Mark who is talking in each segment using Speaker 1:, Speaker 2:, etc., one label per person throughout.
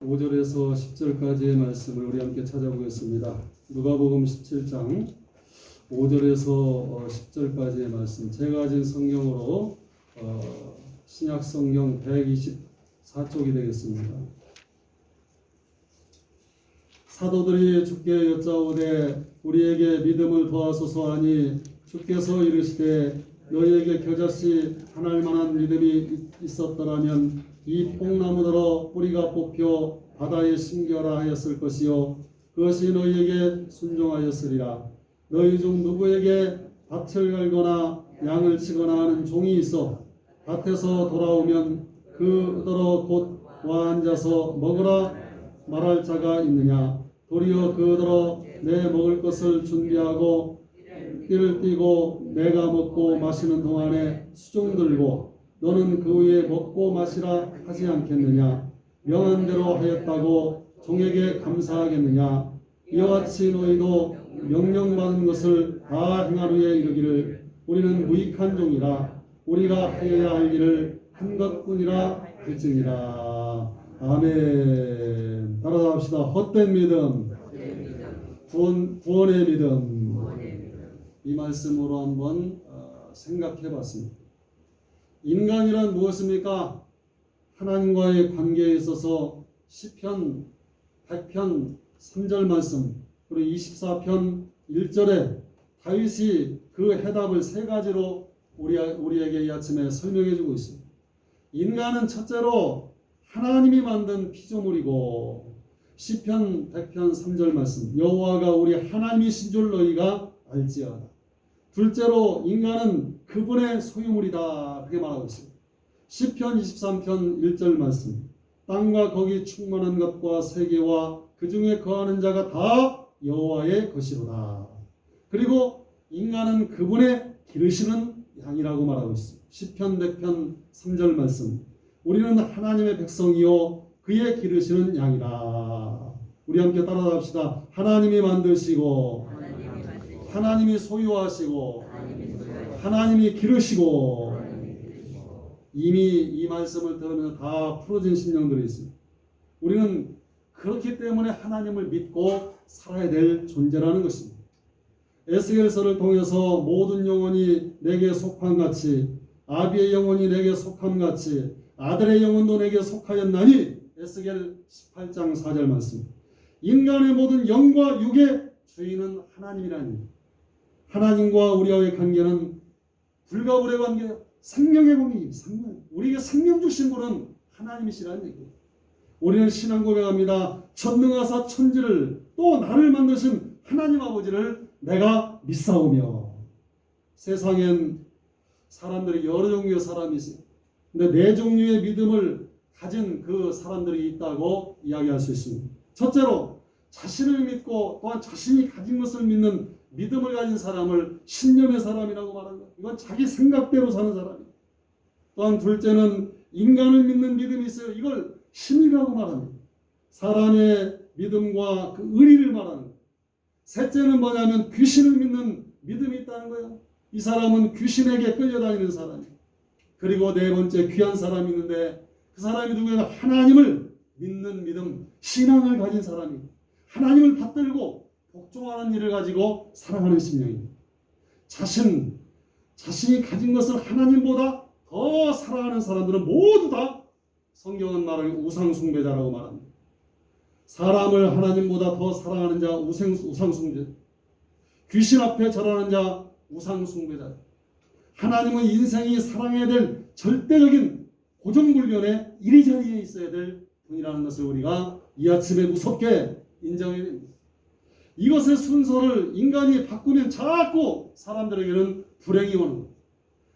Speaker 1: 5절에서 10절까지의 말씀을 우리 함께 찾아보겠습니다. 누가복음 17장 5절에서 10절까지의 말씀, 제가 가진 성경으로 신약 성경 124쪽이 되겠습니다. 사도들이 주께 여짜오되 우리에게 믿음을 더하소서 하니 주께서 이르시되 너희에게 겨자씨 하나일 만한 믿음이 있었더라면 이 뽕나무더러 뿌리가 뽑혀 바다에 심겨라 하였을 것이요 그것이 너희에게 순종하였으리라. 너희 중 누구에게 밭을 갈거나 양을 치거나 하는 종이 있어 밭에서 돌아오면 그더러 곧 와 앉아서 먹으라 말할 자가 있느냐? 도리어 그더러 내 먹을 것을 준비하고 띠를 띠고 내가 먹고 마시는 동안에 수종 들고 너는 그 위에 먹고 마시라 하지 않겠느냐? 명한 대로 하였다고 종에게 감사하겠느냐? 이와 같이 너희도 명령받은 것을 다 행한 후에 이르기를 우리는 무익한 종이라 우리가 하여야 할 일을 한 것뿐이라 할지니라. 아멘. 따라합시다. 헛된 믿음, 구원의 믿음. 이 말씀으로 한번 생각해 봤습니다. 인간이란 무엇입니까? 하나님과의 관계에 있어서 시편 100편 3절 말씀 그리고 24편 1절에 다윗이 그 해답을 세 가지로 우리에게 이 아침에 설명해 주고 있습니다. 인간은 첫째로 하나님이 만든 피조물이고 시편 100편 3절 말씀 여호와가 우리 하나님이신 줄 너희가 알지어다. 둘째로 인간은 그분의 소유물이다. 그렇게 말하고 있습니다. 시편 23편 1절 말씀 땅과 거기 충만한 것과 세계와 그 중에 거하는 자가 다 여호와의 것이로다. 그리고 인간은 그분의 기르시는 양이라고 말하고 있습니다. 시편 100편 3절 말씀 우리는 하나님의 백성이요 그의 기르시는 양이라. 우리 함께 따라합시다. 하나님이 만드시고 하나님이 소유하시고 하나님이 기르시고. 이미 이 말씀을 들으면 다 풀어진 심령들이 있습니다. 우리는 그렇기 때문에 하나님을 믿고 살아야 될 존재라는 것입니다. 에스겔서를 통해서 모든 영혼이 내게 속함같이 아비의 영혼이 내게 속함같이 아들의 영혼도 내게 속하였나니 에스겔 18장 4절 말씀. 인간의 모든 영과 육의 주인은 하나님이라니. 하나님과 우리와의 관계는 불가불의 관계예요. 생명의 관계입니다. 생명. 우리에게 생명 주신 분은 하나님이시라는 얘기예요. 우리는 신앙 고백합니다. 전능하사 천지를 또 나를 만드신 하나님 아버지를 내가 믿사오며. 세상엔 사람들이 여러 종류의 사람이 있어요. 근데 네 종류의 믿음을 가진 그 사람들이 있다고 이야기할 수 있습니다. 첫째로 자신을 믿고 또한 자신이 가진 것을 믿는 믿음을 가진 사람을 신념의 사람이라고 말합니다. 이건 자기 생각대로 사는 사람이에요. 또한 둘째는 인간을 믿는 믿음이 있어요. 이걸 신이라고 말합니다. 사람의 믿음과 그 의리를 말하는 거예요. 셋째는 뭐냐면 귀신을 믿는 믿음이 있다는 거예요. 이 사람은 귀신에게 끌려다니는 사람이에요. 그리고 네 번째 귀한 사람이 있는데 그 사람이 누구냐? 하나님을 믿는 믿음, 신앙을 가진 사람이에요. 하나님을 받들고 복종하는 일을 가지고 살아가는 심령입니다. 자신이 가진 것을 하나님보다 더 사랑하는 사람들은 모두 다 성경은 말하는 우상숭배자라고 말합니다. 사람을 하나님보다 더 사랑하는 자 우상숭배, 귀신 앞에 절하는 자 우상숭배자. 하나님은 인생이 사랑해야 될 절대적인 고정불변의 이리저리에 있어야 될 분이라는 것을 우리가 이 아침에 무섭게 인정해야 됩니다. 이것의 순서를 인간이 바꾸면 자꾸 사람들에게는 불행이 오는 거예요.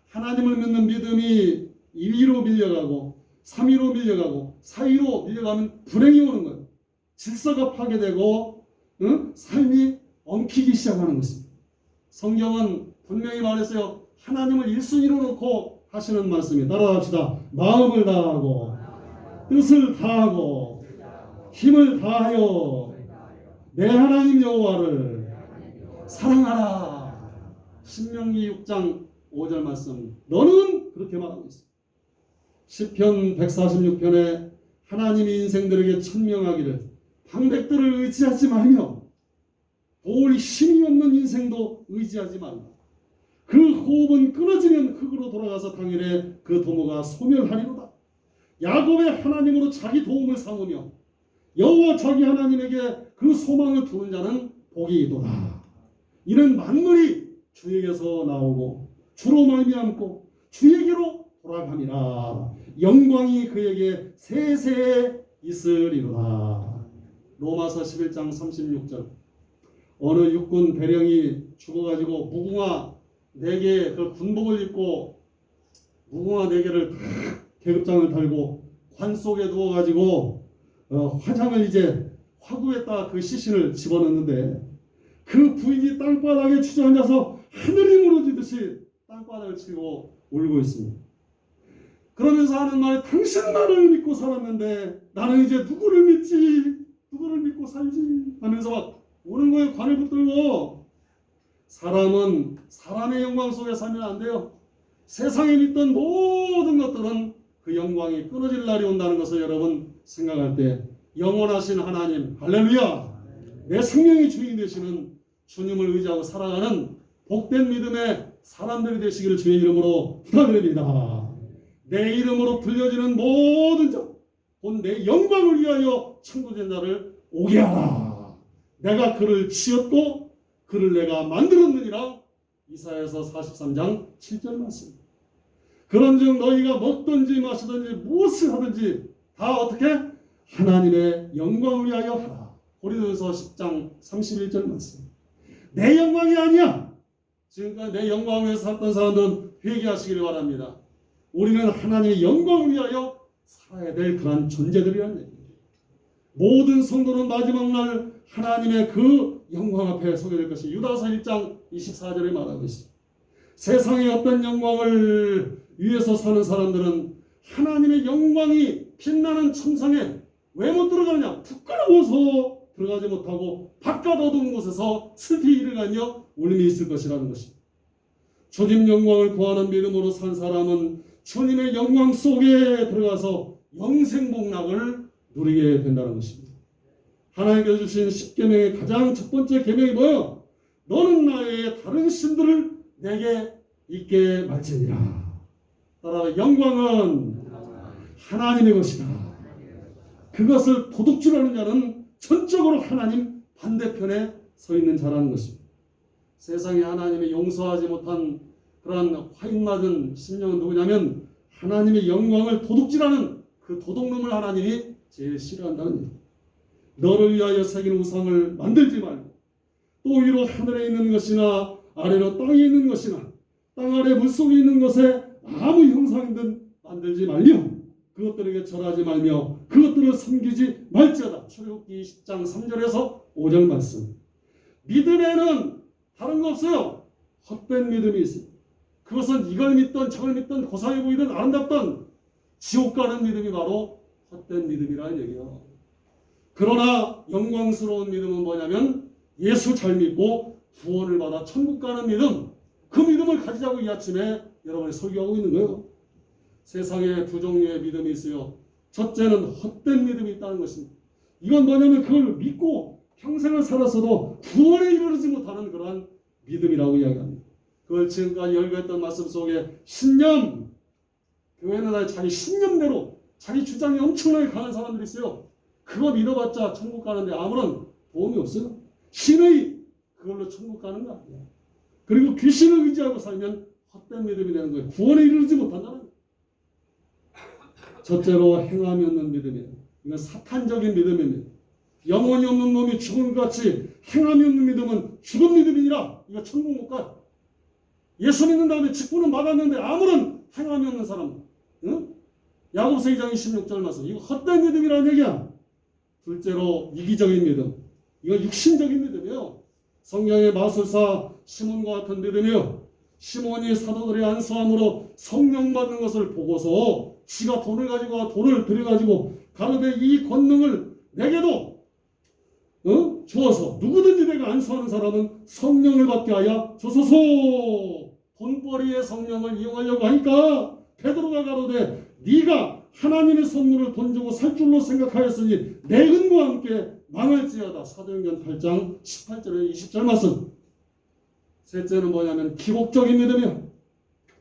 Speaker 1: 하나님을 믿는 믿음이 2위로 밀려가고 3위로 밀려가고 4위로 밀려가면 불행이 오는 거예요. 질서가 파괴되고 삶이 엉키기 시작하는 것입니다. 성경은 분명히 말했어요. 하나님을 1순위로 놓고 하시는 말씀이 따라합시다. 마음을 다하고 뜻을 다하고 힘을 다하여 내 하나님 여호와를 사랑하라. 신명기 6장 5절 말씀. 너는 그렇게 말하고 있어. 시편 146편에 하나님이 인생들에게 천명하기를 방백들을 의지하지 말며 도울 힘이 없는 인생도 의지하지 말라. 그 호흡은 끊어지면 흙으로 돌아가서 당일에 그 도모가 소멸하리로다. 야곱의 하나님으로 자기 도움을 삼으며 여호와 자기 하나님에게 그 소망을 두는 자는 복이 있도다. 이는 만물이 주에게서 나오고 주로 말미암고 주에게로 돌아감이라. 영광이 그에게 세세에 있으리로다. 로마서 11장 36절. 어느 육군 대령이 죽어가지고 무궁화 4개 그 군복을 입고 무궁화 4개를 계급장을 달고 관 속에 누워가지고 화장을 이제 화구에다 그 시신을 집어넣는데 그 부인이 땅바닥에 주저앉아서 하늘이 무너지듯이 땅바닥을 치고 울고 있습니다. 그러면서 하는 말이 당신은 나를 믿고 살았는데 나는 이제 누구를 믿지? 누구를 믿고 살지? 하면서 막 우는 거예요. 관을 붙들고. 사람은 사람의 영광 속에 살면 안 돼요. 세상에 믿던 모든 것들은 그 영광이 끊어질 날이 온다는 것을 여러분 생각할 때 영원하신 하나님, 할렐루야, 내 생명의 주인이 되시는 주님을 의지하고 살아가는 복된 믿음의 사람들이 되시기를 주의 이름으로 부탁드립니다. 내 이름으로 불려지는 모든 자, 곧 내 영광을 위하여 천국된 자를 오게 하라. 내가 그를 지었고 그를 내가 만들었느니라. 이사야서 43장 7절 말씀. 그런즉 너희가 먹든지 마시든지 무엇을 하든지 다 어떻게? 하나님의 영광을 위하여 하라. 고린도전서 10장 31절 말씀. 내 영광이 아니야. 지금까지 내 영광을 위해서 살던 사람들은 회개하시길 바랍니다. 우리는 하나님의 영광을 위하여 살아야 될 그런 존재들이라는 얘기입니다. 모든 성도는 마지막 날 하나님의 그 영광 앞에 서게 될 것이 유다서 1장 24절에 말하고 있습니다. 세상의 어떤 영광을 위해서 사는 사람들은 하나님의 영광이 빛나는 천상에 왜 못 들어가느냐? 부끄러워서 들어가지 못하고 바깥 어두운 곳에서 슬피 일어나며 울림이 있을 것이라는 것입니다. 주님 영광을 구하는 믿음으로 산 사람은 주님의 영광 속에 들어가서 영생복락을 누리게 된다는 것입니다. 하나님께서 주신 10계명의 가장 첫 번째 계명이 뭐예요? 너는 나의 다른 신들을 내게 있게 말지니라. 따라 영광은 하나님의 것이다. 그것을 도둑질하는 자는 전적으로 하나님 반대편에 서 있는 자라는 것입니다. 세상에 하나님이 용서하지 못한 그러한 화인맞은 심령은 누구냐면 하나님의 영광을 도둑질하는 그 도둑놈을 하나님이 제일 싫어한다는 얘기입니다. 너를 위하여 새긴 우상을 만들지 말고 또 위로 하늘에 있는 것이나 아래로 땅에 있는 것이나 땅 아래 물속에 있는 것에 아무 형상이든 만들지 말며 그것들에게 절하지 말며 그것들을 섬기지 말지어다. 출애굽기 20장 3절에서 5절 말씀. 믿음에는 다른 거 없어요. 헛된 믿음이 있어요. 그것은 이걸 믿던 저걸 믿던 고상해 보이던 아름답던 지옥 가는 믿음이 바로 헛된 믿음이라는 얘기예요. 그러나 영광스러운 믿음은 뭐냐면 예수 잘 믿고 구원을 받아 천국 가는 믿음. 그 믿음을 가지자고 이 아침에 여러분이 설교하고 있는 거예요. 세상에 두 종류의 믿음이 있어요. 첫째는 헛된 믿음이 있다는 것입니다. 이건 뭐냐면 그걸 믿고 평생을 살았어도 구원에 이르지 못하는 그러한 믿음이라고 이야기합니다. 그걸 지금까지 열거했던 말씀 속에 신념, 교회는 자기 신념대로 자기 주장이 엄청나게 강한 사람들이 있어요. 그거 믿어봤자 천국 가는데 아무런 도움이 없어요. 신의 그걸로 천국 가는 거 아니에요. 그리고 귀신을 의지하고 살면 헛된 믿음이 되는 거예요. 구원에 이르지 못한다는 거예요. 첫째로 행함이 없는 믿음이에요. 이건 사탄적인 믿음입니다. 영혼이 없는 놈이 죽은 것 같이 행함이 없는 믿음은 죽은 믿음이니라 이거 천국 못 가요. 예수 믿는 다음에 직분은 받았는데 아무런 행함이 없는 사람, 응? 야고보서 2장 26절 말씀. 이거 헛된 믿음이라는 얘기야. 둘째로 이기적인 믿음. 이건 육신적인 믿음이에요. 성경의 마술사 시몬과 같은 믿음이에요. 시몬이 사도들의 안수함으로 성령 받는 것을 보고서 지가 돈을 가지고 돈을 들여가지고 가로되 이 권능을 내게도 주어서 누구든지 내가 안수하는 사람은 성령을 받게 하여 주소서. 돈벌이의 성령을 이용하려고 하니까 베드로가 가로되 네가 하나님의 선물을 돈 주고 살 줄로 생각하였으니 내 은과 함께 망할지어다. 사도행전 8장 18절에 20절 말씀. 셋째는 뭐냐면 기복적인 믿음이야.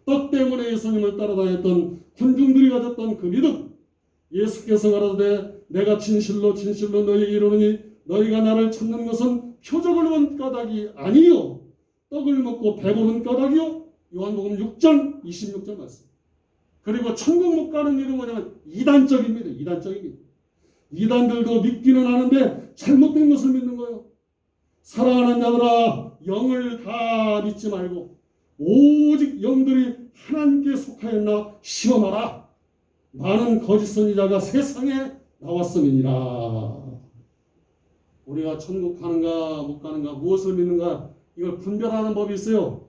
Speaker 1: 떡 때문에 예수님을 따라다녔던 군중들이 가졌던 그 믿음. 예수께서 가라사대 내가 진실로 진실로 너희에게 이르노니 너희가 나를 찾는 것은 표적을 본 까닭이 아니요 떡을 먹고 배부른 까닭이요. 요한복음 6장 26절 말씀. 그리고 천국 못 가는 믿음은 뭐냐면 이단적인 믿음. 이단적인 믿음. 이단들도 믿기는 하는데 잘못된 것을 믿는 거예요. 사랑하는 자들아, 영을 다 믿지 말고 오직 영들이 하나님께 속하였나 시험하라. 많은 거짓 선지자가 세상에 나왔음이니라. 우리가 천국 가는가 못 가는가 무엇을 믿는가 이걸 분별하는 법이 있어요.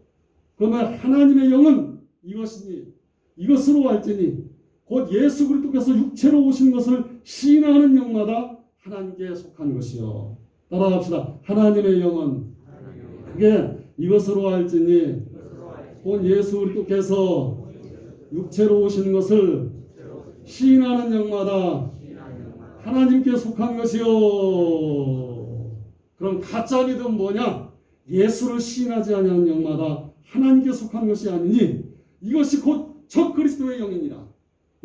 Speaker 1: 그러면 하나님의 영은 이것이니 이것으로 할지니 곧 예수 그리스도께서 육체로 오신 것을 시인하는 영마다 하나님께 속한 것이요. 따라갑시다. 하나님의 영은 그게 이것으로 할지니 곧 예수 그리스도께서 육체로 오신 것을 시인하는 영마다 하나님께 속한 것이요. 그럼 가짜 믿음 뭐냐? 예수를 시인하지 아니하는 영마다 하나님께 속한 것이 아니니 이것이 곧 적 그리스도의 영이니라.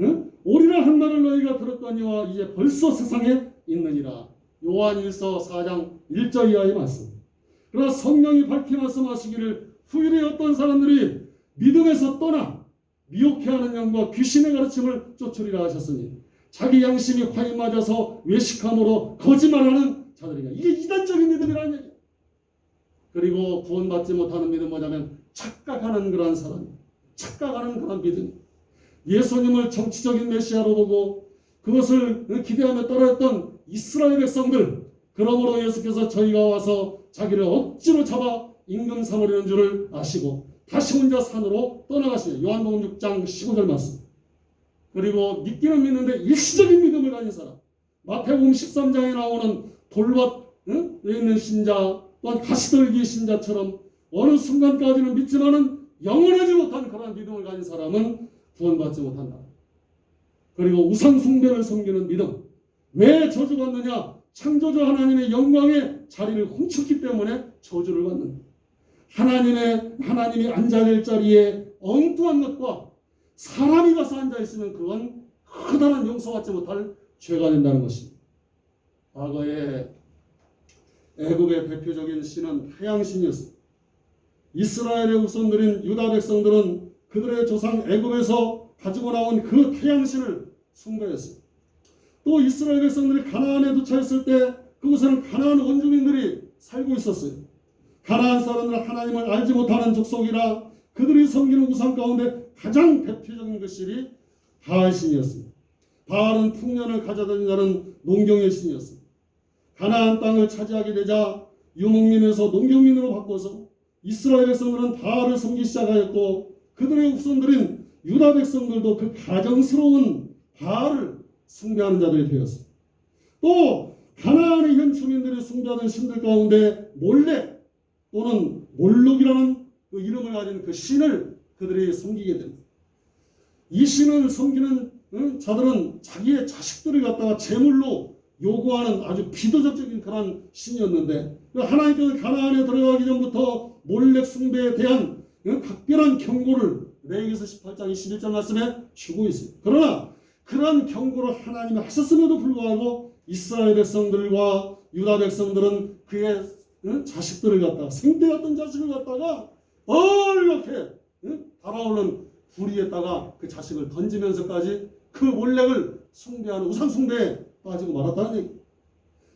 Speaker 1: 응? 오리라 한 말을 너희가 들었거니와 이제 벌써 세상에 있느니라. 요한 1서 4장 1절 이하의 말씀. 그러나 성령이 밝히 말씀하시기를 후일에 어떤 사람들이 믿음에서 떠나 미혹해하는 영과 귀신의 가르침을 쫓으리라 하셨으니 자기 양심이 화인 맞아서 외식함으로 거짓말하는 자들이냐. 이게 이단적인 믿음이라는 얘기야. 그리고 구원받지 못하는 믿음 뭐냐면 착각하는 그러한 사람, 착각하는 그런 믿음. 예수님을 정치적인 메시아로 보고 그것을 기대하며 따라했던 이스라엘 백성들. 그러므로 예수께서 저희가 와서 자기를 억지로 잡아 임금 삼으려는 줄을 아시고 다시 혼자 산으로 떠나가시네요. 요한복음 6장 15절 말씀. 그리고 믿기는 믿는데 일시적인 믿음을 가진 사람. 마태복음 13장에 나오는 돌밭에 있는 신자 또한 가시떨기 신자처럼 어느 순간까지는 믿지만은 영원하지 못한 그런 믿음을 가진 사람은 구원받지 못한다. 그리고 우상 숭배를 섬기는 믿음. 왜 저주받느냐? 창조주 하나님의 영광의 자리를 훔쳤기 때문에 저주를 받는다. 하나님이 앉아야 될 자리에 엉뚱한 것과 사람이 가서 앉아있으면 그건 커다란 용서받지 못할 죄가 된다는 것입니다. 과거에 애굽의 대표적인 신은 태양신이었습니다. 이스라엘의 후손들인 유다 백성들은 그들의 조상 애굽에서 가지고 나온 그 태양신을 숭배했습니다. 또 이스라엘 백성들이 가나안에 도착했을 때 그곳에는 가나안 원주민들이 살고 있었어요. 가나안 사람들은 하나님을 알지 못하는 족속이라 그들이 섬기는 우상 가운데 가장 대표적인 그 신이 바알 신이었습니다. 바알은 풍년을 가져다니는 농경의 신이었습니다. 가나안 땅을 차지하게 되자 유목민에서 농경민으로 바꿔서 이스라엘 백성들은 바알을 섬기기 시작하였고 그들의 후손들인 유다 백성들도 그 가정스러운 바알을 숭배하는 자들이 되었습니다. 또 가나안의 현 주민들이 숭배하던 신들 가운데 몰렉 또는 몰록이라는 그 이름을 가진 그 신을 그들이 섬기게 됩니다. 이 신을 섬기는 자들은 자기의 자식들을 갖다가 제물로 요구하는 아주 비도덕적인 그런 신이었는데 하나님께서 가나안에 들어가기 전부터 몰렉 숭배에 대한 각별한 경고를 레위기서 18장 21절 말씀에 주고 있습니다. 그러나 그런 경고를 하나님이 하셨음에도 불구하고 이스라엘 백성들과 유다 백성들은 그의 자식들을 갖다가 생떼었던 자식을 갖다가 얼렇게 달아오르는 불 위에다가 그 자식을 던지면서까지 그 몰렉을 숭배하는 우상 숭배에 빠지고 말았다는 얘기입니다.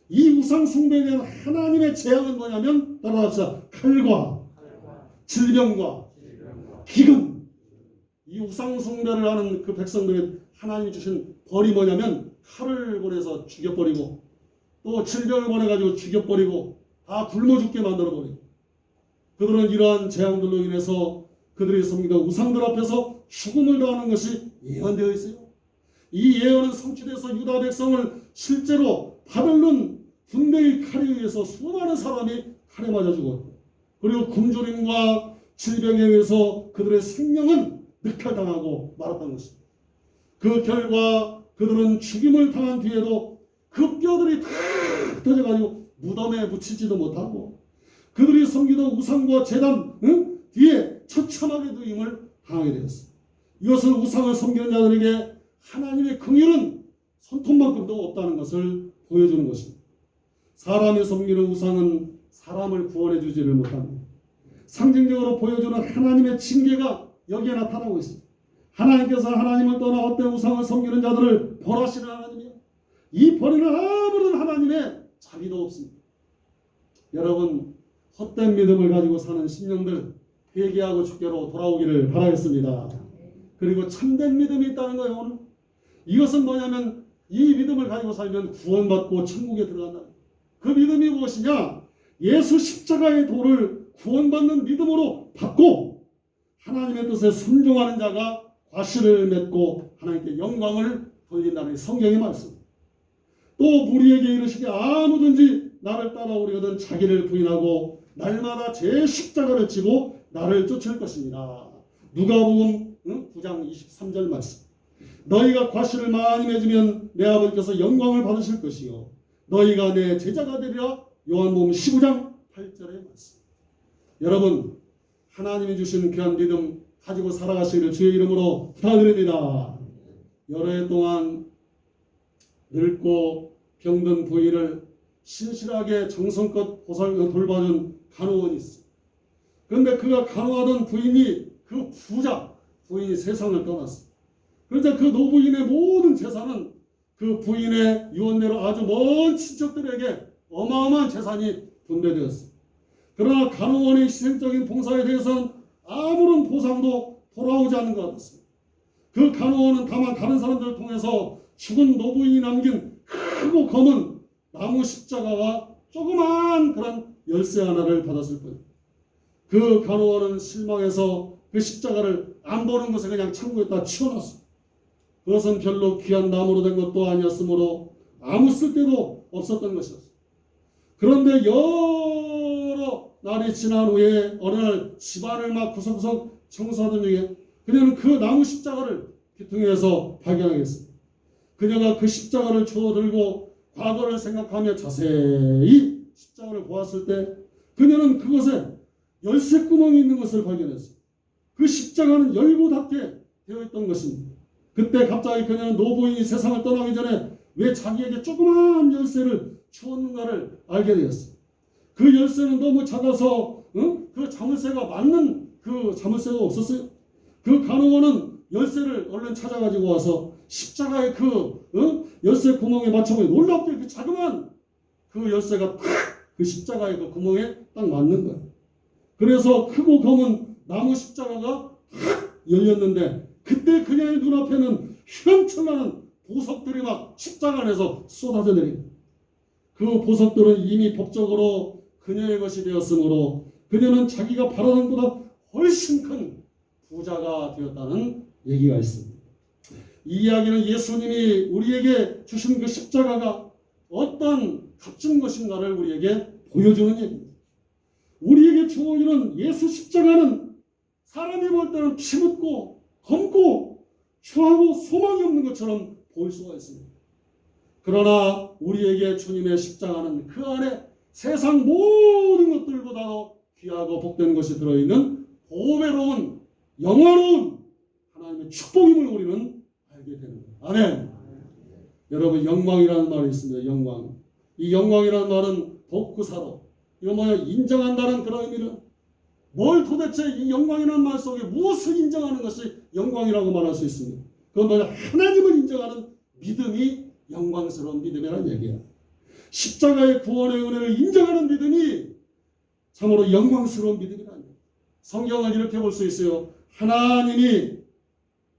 Speaker 1: 이 우상 숭배에 대한 하나님의 재앙은 뭐냐면 따라합시다. 칼과 질병과 기근. 이 우상 숭배를 하는 그 백성들의 하나님이 주신 벌이 뭐냐면 칼을 보내서 죽여버리고 또 질병을 보내가지고 죽여버리고 다 굶어 죽게 만들어버리고 그들은 이러한 재앙들로 인해서 그들이 섬기던 우상들 앞에서 죽음을 당하는 것이 예언되어 있어요. 이 예언은 성취돼서 유다 백성을 실제로 바벨론 군대의 칼에 의해서 수많은 사람이 칼에 맞아 죽었고 그리고 굶주림과 질병에 의해서 그들의 생명은 늑탈당하고 말았다는 것입니다. 그 결과 그들은 죽임을 당한 뒤에도 그 뼈들이 다 흩어져가지고 무덤에 묻히지도 못하고 그들이 섬기던 우상과 제단 뒤에 처참하게 죽임을 당하게 되었어요. 이것은 우상을 섬기는 자들에게 하나님의 긍휼은 손톱만큼도 없다는 것을 보여주는 것입니다. 사람이 섬기는 우상은 사람을 구원해 주지를 못합니다. 상징적으로 보여주는 하나님의 징계가 여기에 나타나고 있습니다. 하나님께서 하나님을 떠나 헛된 우상을 섬기는 자들을 벌하시는 하나님이요. 이 벌에는 아무런 하나님의 자비도 없습니다. 여러분, 헛된 믿음을 가지고 사는 심령들 회개하고 주께로 돌아오기를 바라겠습니다. 그리고 참된 믿음이 있다는 거예요. 오늘. 이것은 뭐냐면 이 믿음을 가지고 살면 구원받고 천국에 들어간다. 그 믿음이 무엇이냐? 예수 십자가의 도를 구원받는 믿음으로 받고 하나님의 뜻에 순종하는 자가 과실을 맺고 하나님께 영광을 돌린다는 성경의 말씀. 또 우리에게 이르시되 아무든지 나를 따라오려거든 자기를 부인하고 날마다 제 십자가를 지고 나를 쫓을 것입니다. 누가복음 9장 23절 말씀. 너희가 과실을 많이 맺으면 내 아버지께서 영광을 받으실 것이요 너희가 내 제자가 되리라. 요한복음 15장 8절의 말씀. 여러분, 하나님이 주신 귀한 믿음 가지고 살아가시기를 주의 이름으로 부탁드립니다. 여러 해 동안 늙고 병든 부인을 신실하게 정성껏 돌봐준 간호원이 있어요. 그런데 그가 간호하던 부인이 그 부인이 세상을 떠났어요. 그러자 그 노부인의 모든 재산은 그 부인의 유언대로 아주 먼 친척들에게 어마어마한 재산이 분배되었어요. 그러나 간호원의 희생적인 봉사에 대해서는 아무런 보상도 돌아오지 않는 것 같았습니다. 그 간호원은 다만 다른 사람들을 통해서 죽은 노부인이 남긴 크고 검은 나무 십자가와 조그만 그런 열쇠 하나를 받았을 뿐. 그 간호원은 실망해서 그 십자가를 안 보는 곳에 그냥 창고에다 치워놨어요. 그것은 별로 귀한 나무로 된 것도 아니었으므로 아무 쓸데도 없었던 것이었어요. 그런데 여러 날이 지난 후에 어느 날 집안을 막 구석구석 청소하던 중에 그녀는 그 나무 십자가를 귀퉁이에서 발견하겠습니다. 그녀가 그 십자가를 주워 들고 과거를 생각하며 자세히 십자가를 보았을 때 그녀는 그곳에 열쇠 구멍이 있는 것을 발견했어요. 그 십자가는 열고 닫게 되어 있던 것입니다. 그때 갑자기 그녀는 노부인이 세상을 떠나기 전에 왜 자기에게 조그마한 열쇠를 주었는가를 알게 되었어요. 그 열쇠는 너무 작아서 그 자물쇠가 맞는 그 자물쇠가 없었어요. 그 간호원은 열쇠를 얼른 찾아가지고 와서 십자가의 그 열쇠 구멍에 맞춰보니 놀랍게 그 자그마한 그 열쇠가 딱 그 십자가의 그 구멍에 딱 맞는 거예요. 그래서 크고 검은 나무 십자가가 딱 열렸는데 그때 그녀의 눈앞에는 휘황찬란한 보석들이 막 십자가 안에서 쏟아져 내립니다. 그 보석들은 이미 법적으로 그녀의 것이 되었으므로 그녀는 자기가 바라던 것보다 훨씬 큰 부자가 되었다는 얘기가 있습니다. 이 이야기는 예수님이 우리에게 주신 그 십자가가 어떤 값진 것인가를 우리에게 보여주는 얘기입니다. 우리에게 주어지는 예수 십자가는 사람이 볼 때는 피묻고 검고 추하고 소망이 없는 것처럼 보일 수가 있습니다. 그러나 우리에게 주님의 십자가는 그 안에 세상 모든 것들보다도 귀하고 복된 것이 들어있는 보배로운 영화로운 하나님의 축복임을 우리는 알게 됩니다. 아멘. 여러분, 영광이라는 말이 있습니다. 영광. 이 영광이라는 말은 독구사로 이거 뭐냐 인정한다는 그런 의미는 뭘 도대체 이 영광이라는 말 속에 무엇을 인정하는 것이 영광이라고 말할 수 있습니까? 그건 뭐냐 하나님을 인정하는 믿음이 영광스러운 믿음이라는 얘기야. 십자가의 구원의 은혜를 인정하는 믿음이 참으로 영광스러운 믿음이라는 얘기야. 성경을 이렇게 볼 수 있어요. 하나님이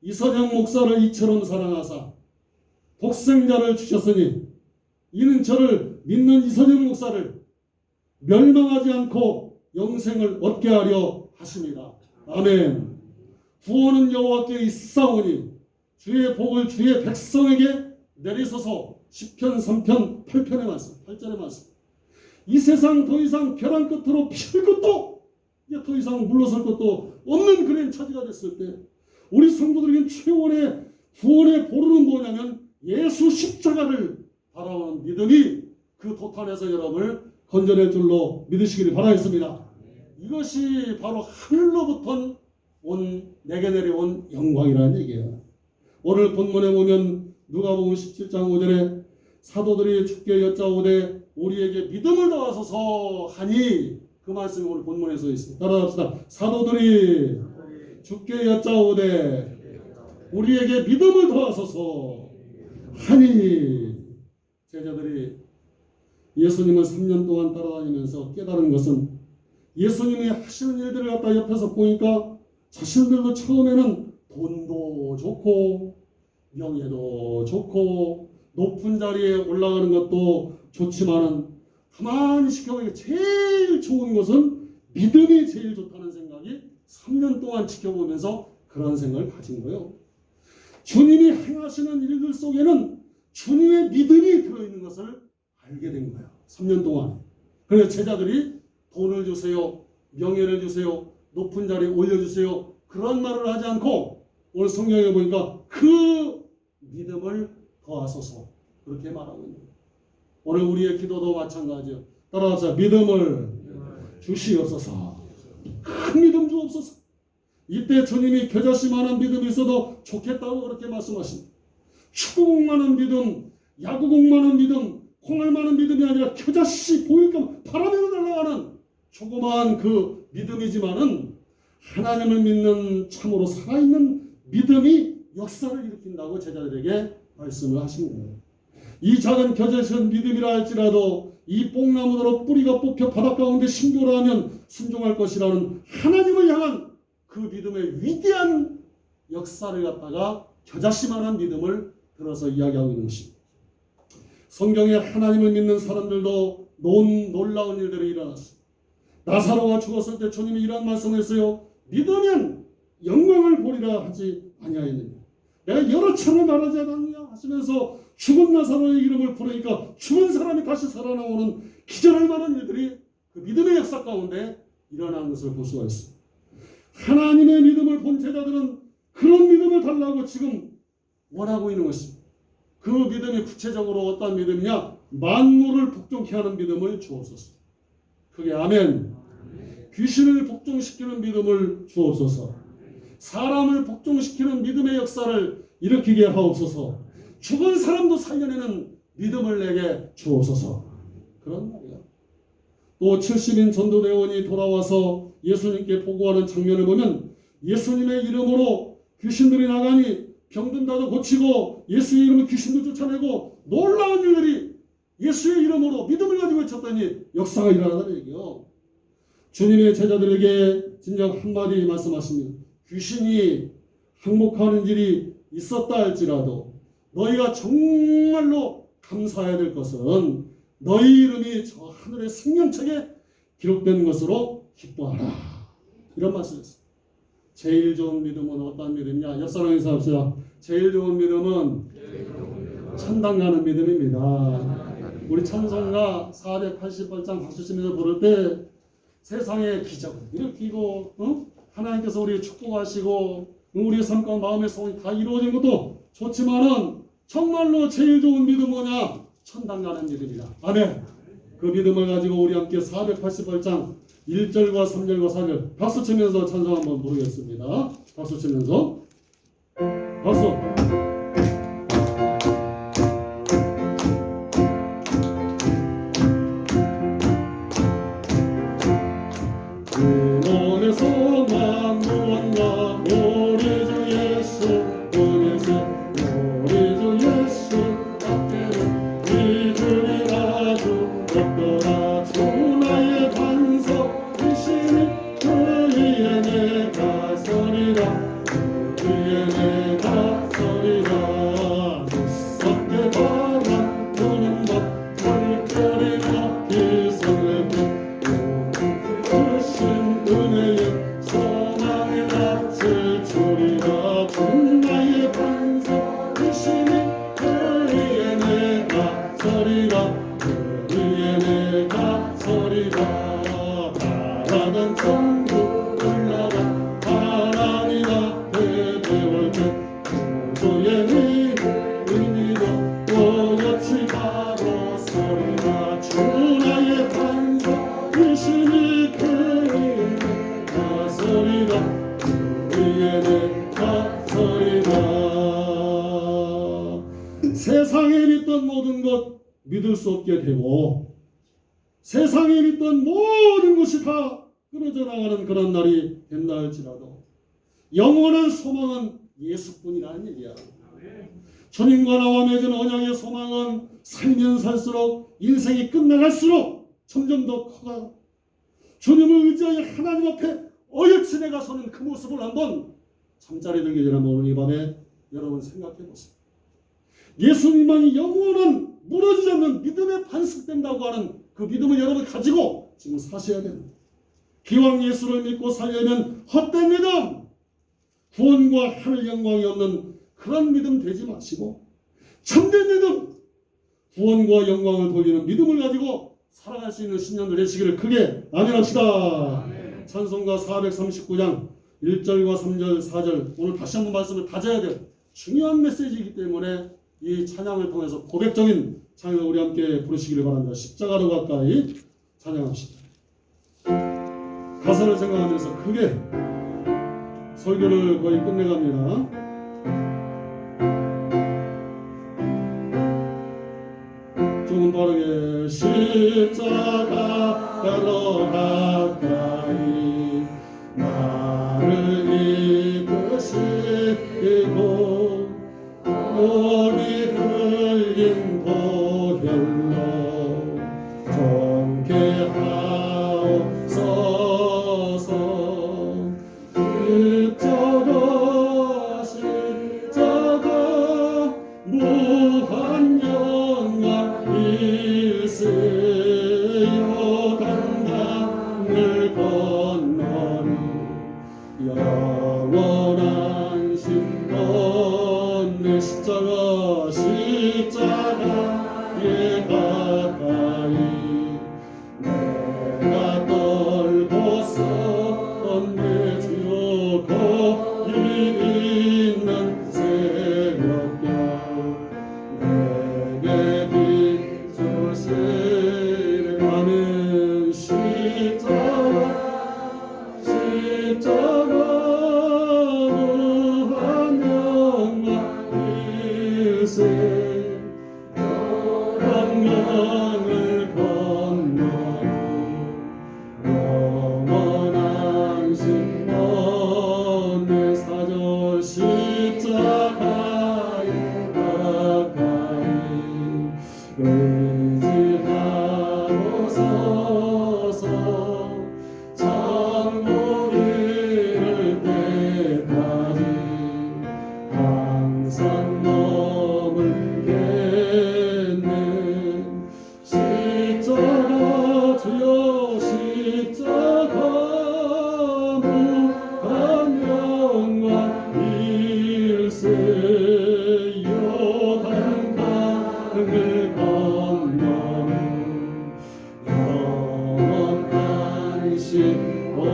Speaker 1: 이선영 목사를 이처럼 사랑하사 독생자를 주셨으니 이는 저를 믿는 이선영 목사를 멸망하지 않고 영생을 얻게 하려 하십니다. 아멘. 구원은 여호와께 있사오니 주의 복을 주의 백성에게 내리소서. 시편 3편 8편의 말씀, 8절의 말씀. 이 세상 더 이상 벼랑 끝으로 필 것도 이제 더 이상 물러설 것도 없는 그런 처지가 됐을 때 우리 성도들에게는 최원의 구원의 보루는 뭐냐면 예수 십자가를 바라보는 믿음이 그 도탄에서 여러분을 건져낼 줄로 믿으시기를 바라겠습니다. 이것이 바로 하늘로부터 내게 내려온 영광이라는 얘기예요. 오늘 본문에 보면 누가복음 17장 5절에 사도들이 주께 여짜오되 우리에게 믿음을 더하소서 하니, 그 말씀이 오늘 본문에 써 있습니다. 따라합시다. 사도들이 주께 여짜오되 우리에게 믿음을 더하소서 하니. 제자들이 예수님을 3년 동안 따라다니면서 깨달은 것은 예수님이 하시는 일들을 갖다 옆에서 보니까 자신들도 처음에는 돈도 좋고 명예도 좋고 높은 자리에 올라가는 것도 좋지만은 가만히 지켜보니까 제일 좋은 것은 믿음이 제일 좋다는 생각이 3년 동안 지켜보면서 그런 생각을 가진 거예요. 주님이 행하시는 일들 속에는 주님의 믿음이 들어있는 것을 알게 된 거예요. 3년 동안. 그래서 제자들이 돈을 주세요, 명예를 주세요, 높은 자리에 올려주세요, 그런 말을 하지 않고 오늘 성경에 보니까 그 믿음을 더하소서 그렇게 말하고 있는 거예요. 오늘 우리의 기도도 마찬가지예요. 따라서 믿음을 주시옵소서. 큰 믿음 주옵소서. 이때 주님이 겨자씨만한 믿음이 있어도 좋겠다고 그렇게 말씀하십니다. 축구공만한 믿음, 야구공만한 믿음, 콩알만한 믿음이 아니라 겨자씨 보일까 바람에도 날아가는 조그마한 그 믿음이지만은 하나님을 믿는 참으로 살아있는 믿음이 역사를 일으킨다고 제자들에게 말씀을 하신 거예요. 이 작은 겨자씨는 믿음이라 할지라도 이 뽕나무대로 뿌리가 뽑혀 바닷 가운데 심교라하면 순종할 것이라는 하나님을 향한 그 믿음의 위대한 역사를 갖다가 겨자씨만한 믿음을 들어서 이야기하고 있는 것입니다. 성경에 하나님을 믿는 사람들도 놀라운 일들이 일어났습니다. 나사로가 죽었을 때 주님이 이런 말씀을 했어요. 믿으면 영광을 보리라 하지 아니하였느냐. 내가 여러 차례 말하지 않았느냐 하시면서 죽은 나사로의 이름을 부르니까 죽은 사람이 다시 살아나오는 기절할 만한 일들이 그 믿음의 역사 가운데 일어나는 것을 볼 수가 있습니다. 하나님의 믿음을 본 제자들은 그런 믿음을 달라고 지금 원하고 있는 것입니다. 그 믿음이 구체적으로 어떤 믿음이냐? 만물을 복종케 하는 믿음을 주옵소서. 그게 아멘. 귀신을 복종시키는 믿음을 주옵소서. 사람을 복종시키는 믿음의 역사를 일으키게 하옵소서. 죽은 사람도 살려내는 믿음을 내게 주옵소서. 그런 말이야. 또 70인 전도대원이 돌아와서 예수님께 보고하는 장면을 보면 예수님의 이름으로 귀신들이 나가니 병든 자도 고치고 예수의 이름으로 귀신도 쫓아내고 놀라운 일들이 예수의 이름으로 믿음을 가지고 외쳤더니 역사가 일어나다는 얘기요. 주님의 제자들에게 진정 한마디 말씀하십니다. 귀신이 항복하는 일이 있었다 할지라도 너희가 정말로 감사해야 될 것은 너희 이름이 저 하늘의 생명책에 기록된 것으로 기뻐하라. 이런 말씀이었어요. 제일 좋은 믿음은 어떤 믿음이냐? 옆사람에 인사합시다. 제일 좋은 믿음은 천당 가는 믿음입니다. 우리 찬송가 488장 박수 치면서 부를 때 세상의 기적을 일으키고 하나님께서 우리 축복하시고 우리의 삶과 마음의 소원이 다 이루어진 것도 좋지만은 정말로 제일 좋은 믿음은 뭐냐? 천당 가는 믿음이다. 아멘. 그 믿음을 가지고 우리 함께 488장 1절과 3절과 4절 박수 치면서 찬송 한번 부르겠습니다. 박수 치면서 박수. 근원에서만 무언가 우리 주 예수 은혜세 우리 주 예수 앞에는 이들이 아주 없더라. 주 나의 반석 이시니 그 위에 내가 서리라. 그 위에 내가 서리라. 무섭게 바람 부는 것 물결이 높이 손을 은혜의 소망의 낯을 주리라. 주 나의 반석이시니 그 위에 내가 서리라. 그 위에 내가 서리라. 바라던 천국 올라가 하나님 앞에 배울 때 구주의 모든 것 믿을 수 없게 되고 세상에 믿던 모든 것이 다 끊어져 나가는 그런 날이 된다 할지라도 영원한 소망은 예수뿐이라는 얘기야. 주님과 나와 맺은 언약의 소망은 살면 살수록 인생이 끝나갈수록 점점 더 커가 주님을 의지하여 하나님 앞에 어여치 내가 서는 그 모습을 한번 잠자리 들기 전에 오늘 이 밤에 여러분 생각해 보세요. 예수님만이 영원한 무너지지 않는 믿음에 반석된다고 하는 그 믿음을 여러분 가지고 지금 사셔야 됩니다. 기왕 예수를 믿고 살려면 헛된 믿음, 구원과 하늘 영광이 없는 그런 믿음 되지 마시고 참된 믿음, 구원과 영광을 돌리는 믿음을 가지고 살아갈 수 있는 신년들 되시기를 크게 아멘합시다. 찬송가 439장 1절과 3절 4절 오늘 다시 한번 말씀을 다져야 될 중요한 메시지이기 때문에 이 찬양을 통해서 고백적인 찬양을 우리 함께 부르시기를 바랍니다. 십자가로 가까이 찬양합시다. 가사를 생각하면서 크게 설교를 거의 끝내갑니다. 조금 빠르게 십자가로 가까이 나를 이끄시고 우리 흘린 보혈로 정케 하옵소서. 십자가 무한 영광 일세요. 강강을 건너니 영원한 신권 내 십자가에 가까이 내가 떨고서 내 주여 거기 있는 새벽별 내게 비추시네. 아멘. 십자가 무한 영광 일세 영광을 건너니 영원한 신권 내 사절 십자가에 가까이 의지하고 서서 천국 이를 때까지 항상 머물겠네. 십자가 주여 십자가 무한 영광 일세요. 강강을 건너는 영원한 신원네.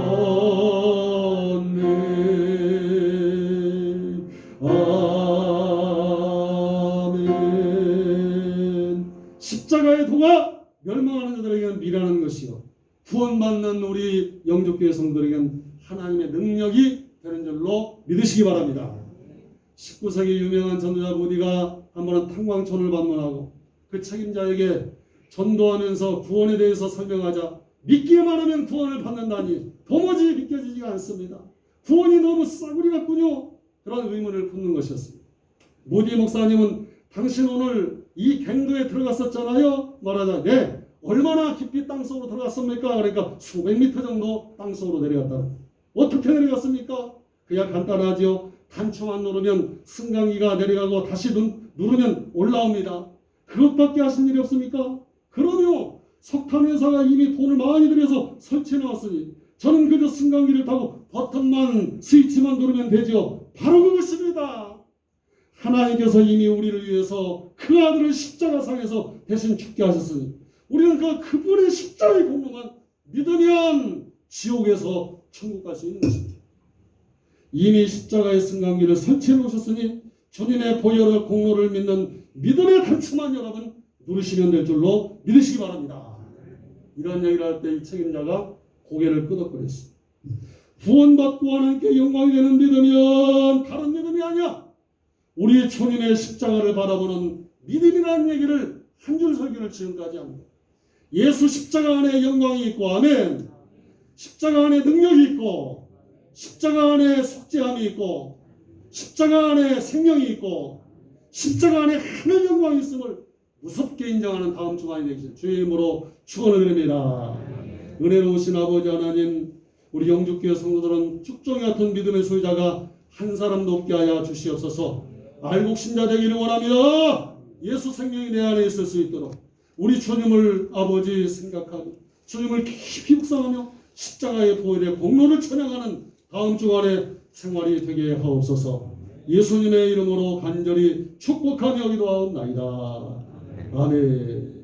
Speaker 1: 아멘. 십자가의 도가 멸망하는 자들에게는 미라는 것이요 구원받는 우리 영접교회 성도들에게는 하나님의 능력이 되는 줄로 믿으시기 바랍니다. 19세기 유명한 전도자 모디가 한 번은 탄광촌을 방문하고 그 책임자에게 전도하면서 구원에 대해서 설명하자 믿기만 하면 구원을 받는다니 도무지 믿겨지지가 않습니다. 구원이 너무 싸구려 같군요. 그런 의문을 품는 것이었습니다. 모디 목사님은 당신 오늘 이 갱도에 들어갔었잖아요. 말하자 네. 얼마나 깊이 땅속으로 들어갔습니까? 그러니까 수백 미터 정도 땅속으로 내려갔다. 어떻게 내려갔습니까? 그냥 간단하죠. 단추만 누르면 승강기가 내려가고 다시 누르면 올라옵니다. 그것밖에 하신 일이 없습니까? 그럼요. 석탄 회사가 이미 돈을 많이 들여서 설치해 놨으니 저는 그저 승강기를 타고 버튼만 스위치만 누르면 되죠. 바로 그것입니다. 하나님께서 이미 우리를 위해서 그 아들을 십자가상에서 대신 죽게 하셨으니 우리는 그분의 십자가의 공로만 믿으면 지옥에서 천국 갈 수 있는 것입니다. 이미 십자가의 승강기를 설치해 놓으셨으니 주님의 보혈의 공로를 믿는 믿음의 단추만 여러분 누르시면 될 줄로 믿으시기 바랍니다. 이런 얘기를 할 때 이 책임자가 고개를 끄덕거렸습니다. 구원받고 하나님께 영광이 되는 믿으면 다른 믿음이 아니야. 우리 주님의 십자가를 바라보는 믿음이라는 얘기를 한 줄 설교를 지금까지 합니다. 예수 십자가 안에 영광이 있고, 아멘. 십자가 안에 능력이 있고, 십자가 안에 속죄함이 있고, 십자가 안에 생명이 있고, 십자가 안에 하늘 영광이 있음을 무섭게 인정하는 다음 주간이 되시길 주의 이름으로 축원을 드립니다. 은혜로우신 아버지 하나님, 우리 영주교회 성도들은 쭉종이 같은 믿음의 소유자가 한 사람도 없게 하여 주시옵소서. 알곡 신자 되기를 원합니다. 예수 생명이 내 안에 있을 수 있도록 우리 주님을 아버지 생각하고 주님을 깊이 묵상하며 십자가의 보혈의 공로를 찬양하는 다음 주간의 생활이 되게 하옵소서. 예수님의 이름으로 간절히 축복하며 기도하옵나이다. 아멘.